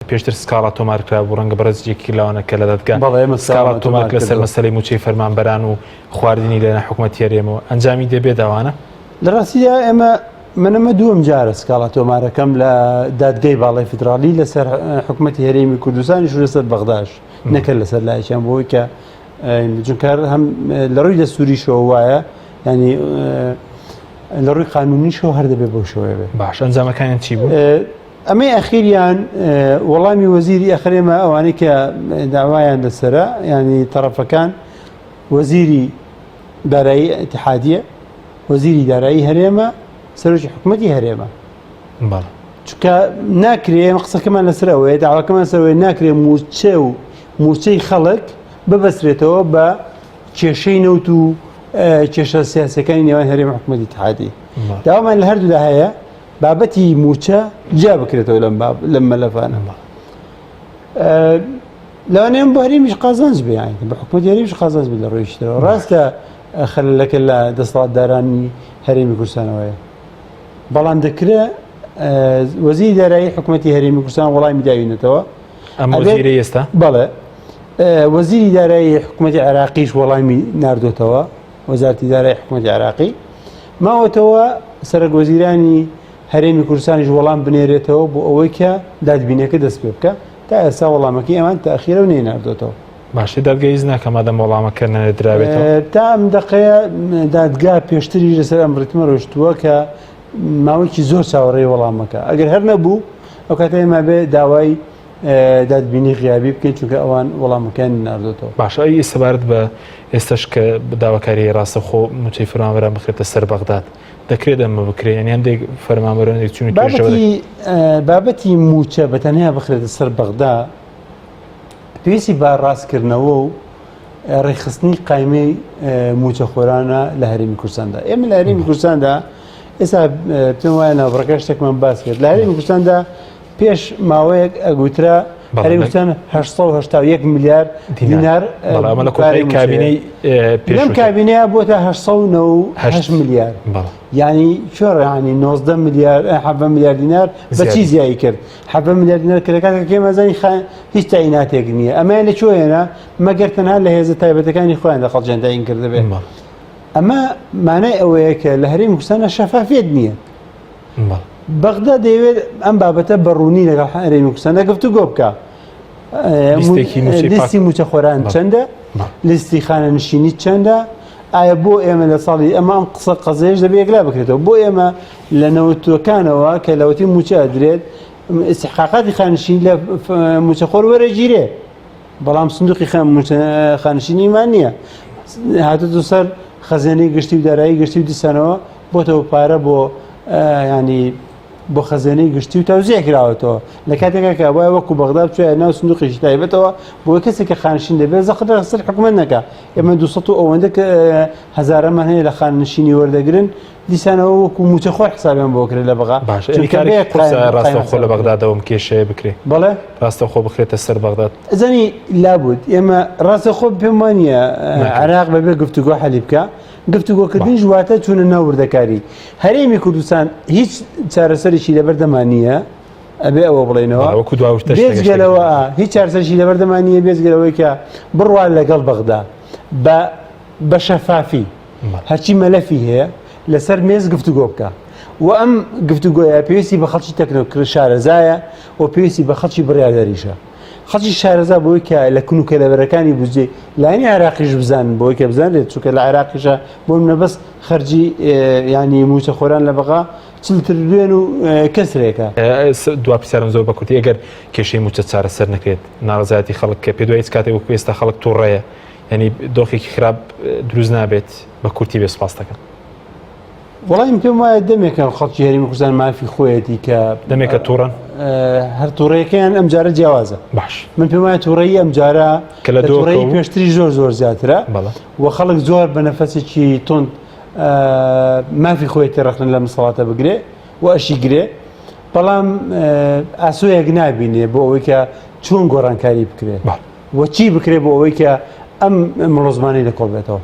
پێشتر سکاڵا تۆمارکرا بوو ڕەنگە بەڕێزێکی لاوانە کە لە دەدگا سکاڵا تۆمارک لەسەر مەسەلەی موچەی فەرمانبەران و خواردنی لە حکوومەتی هەرێمەوە ئەنجامی دەبێت ئەوانە لە ڕاستیدا ئێمە منەمە دووەم جارە سکاڵا تۆمارەکەم لە دادگای باڵای فیدراڵی لەسەر حکوومەتی هەرێمی کوردستانیش و لەسەر بەغداش نەکرد لەسەر لایەکیان بۆی کە چونکە هەم لە ڕووی دەستوریشەوە وایە ینی لە ڕووی قانونیشەوە هەر دەبێت بۆ شێوەیە بێت. باش ئەنجامەکانیان چی بوو؟ ئەمەی ئەخیریان وەڵامی وەزیری ئەخرێمە ئەوانەی کە داوایان لەسەرە ینی تەرەفەکان وەزیری دارایی ئیتحادیە، وەزیری دارایی هەرێمە، سەرۆکی حکوومەتی هەرێمە. بەڵێ چونکە ناکرێ ئێمە قسەکەمان لەسەرەوەی داواکەمان سەرەوەی ناکرێ موچە و موچەی خەڵک ببەسرێتەوە بە کێشەی نەوت و کێشە سیاسەکانی نێوان هەرێمی حکوومەتی ئیتحادی. داوامان لە هەردوودا هەیە بابەتی موچە جا بکرێتەوە لەم مەلەفانە. لەوانەیە بۆ هەرێمیش قازانج بێ بە حکوومەتی هەرێمیش قازانج بێت لە ڕۆیشتەوە. ڕاستە خەلەلەکە لە دەسەڵاتدارانی هەرێمی کوردستانەوەیە، بەڵام دەکرێت وەزیری دارایی حکوومەتی هەرێمی کوردستان وەڵامی داوینێتەوە. ئەم وەزیرەی ئێستا؟ بەڵێ وەزیری دارایی حکوومەتی عێراقیش وەڵامی ناردۆتەوە، وەزارەتی دارایی حکوومەتی عێراقی ماوەتەوە سەرۆکوەزیرانی هەرێمی کوردستانیش وەڵام بنێرێتەوە بۆ ئەوەی کە دادبینەکە دەست پێ بکە تا ئێستا وەڵامەکەی ئەمان تاخیرە و نێناردۆتەوە. باشی دادگای ناکە مادەم وەڵامەکە نەدراوێتەوە تا ئەم دقەیە دادگا پێشتری لەسەر ئەم ڕێتمە ڕۆشتووە کە ماوەیەکی زۆر چاوەڕێی وەڵامەکە ئەگەر هەر نەبوو ئەو کاتە ئێمە بێ داوای دادبینی غیابی بکەین چونکە ئەوان وەڵامەکانی ناردۆتەوە. باش ئەی سەبارەت بە ئێستش کە داواکاری ڕاستەخۆ موچەی فەرمانبەران بخرێتە سەر بەغداد دەکرێت ئەمە بکرێت یعنی هەندێک فەرمانبەرێک چون بابەتی موچە بەتەنیا بخرێتە سەر بەغدا پێویستی با ڕاستکردنەوە و ڕێخستنی قایمەی موچەخۆرانە لە هەرێمی کوردستاندا. ئێمە لە هەرێمی کوردستاندا ئێستا پێم وایە ناوبڕەکە شتێکمان باس کرد لە هەرێمی کوردستاندا پێش ماوەیەک ئەگوترا هەرێمی کوردستان 881 میلیارد دینار کابینەی لەم کابینەیە بۆتە 898 میلیارد ینی چۆر ینی 19 میلیارد 7 میلیارد دینار بەچی زیایی کرد 7 میلیارد دینار کەلەکاتە کێمەزانی هیچ تایناتێک نییە ئەمایان لەکوێنە مەگەر تەنها لە هێزە تایبەتەکانی خۆیان لە خەڵکیان تاین کردبێ. ئەمە مانای ئەوەیە کە لە هەرێمی کوردستانە شەفافیت نییە. بەغدا دەیەوێت ئەم بابەتە بەڕوونی لەگەڵ هەرێمی کوردستاندا گفتوگۆ بکە. لیستی موچەخۆران چەندە؟ لیستی خانەنشینی چەندە؟ ئایا بۆ ئێمە لە ساڵی ئەمە ئەم قسە قەزەیەش دەبێت یەکلا بکرێتەوە بۆ ئێمە لە نەوەتوەکانەوە کە لەوەتی موچە ئەدرێت استحقاقاتی خانشینی لە موچەخۆر وەرەگیرێ بەڵام سندوقی خانشینیمان نییە هاتوتە سەر خەزانەی گشتی و دارایی گشتی و دیسانەوە بۆتەوە پارە بۆ ینی بۆ خەزانەی گشتی و تەوزیع کراوەتەوە لە کاتێکا کە وایە وەکو بەغدا بچێ ناو سندوقیشی تایبەتەوە بۆ کەسێک کە خانشین دەبێت زەخت لەسەر حکومەت نەکا. ئێمە 200 ئەوەندە کە هەزارەمان هەیە لە خانشینی وەردەگرن دیسانەوە وەکو موچەخۆر حسابیان بۆ کرێت لە بەغا. ڕاستەوخۆ لە بەغدادەوەم کێشەیە بکرێت. بەڵێ ڕاستەوخۆ بخرێتە سەر بەغداد. زەنی لابوود ئێمە ڕاستەخۆ پێم وانە عێراق بەبێ گفتوگۆ حەلی بکە گفتوگۆکردنی ژواتە چوونە ناو وردەکاری. هەرێمی کوردستان هیچ چارەسەرێکی لەبەردەمان نییە ئەبێ ئەوە بڵێنەوە بێزگەلەوە هیچ چارەسەرێکی لەبەردەمان نییە بێزگەلەوەی کە بڕوان لەگەڵ بەغدا بە شەفافی هەرچی مەلەفی هەیە لەسەر مێز گفتوگۆ بکە و ئەم گفتوگۆیە پێویستی بە خەڵکی تەکنۆکرد شارەزایە و پێویستی بە خەڵکی بڕیاردەریشە. خەڵکی شارەزا بۆی کە لە کونوکەلەبەرەکانی بودجێ لایەنی عێراقیش بزانن بۆی کە بزانێت چونکە لە عێراقیشە بۆ منەبەس خەرجی ینی موچەخۆران لە بەغا 40 تریلیۆن و کەسرێکە. دوا پرسیارم زۆر بە کورتی ئەگەر کێشەی موچە چارەسەر نەکرێت ناڕەزایەتی خەڵک کە پێ دوای هیچ کاتێک وەکو ئێستا خەڵک تووڕەیە ینی دۆخێکی خراپ دروست نابێت بە کورتی بێ سپاس دەکەم. وەڵام پێم وایە دەمێکە خەڵکی هەرێمی کوردستان مافی خۆیەتی کە دەمێکە تووڕەن هەر تووڕەیەکەیان ئەم جارە جیاوازە. باش من پێم وایە تووڕەیی ئەم جارە کە لە تووڕەیی پێشتری زۆر زیاترە و خەڵک زۆر بە نەفەسێکی تۆند مافی خۆی تێڕەخنن لە مسەڵاتە بگرێ و ئەشی گرێ بەڵام ئاسوویەک نابینێ بۆ ئەوەی کە چۆن گۆڕانکاری بکرێت و چی بکرێت بۆ ئەوەی کە ئەم مڵۆزمانەی لەکۆڵ بێتەوە.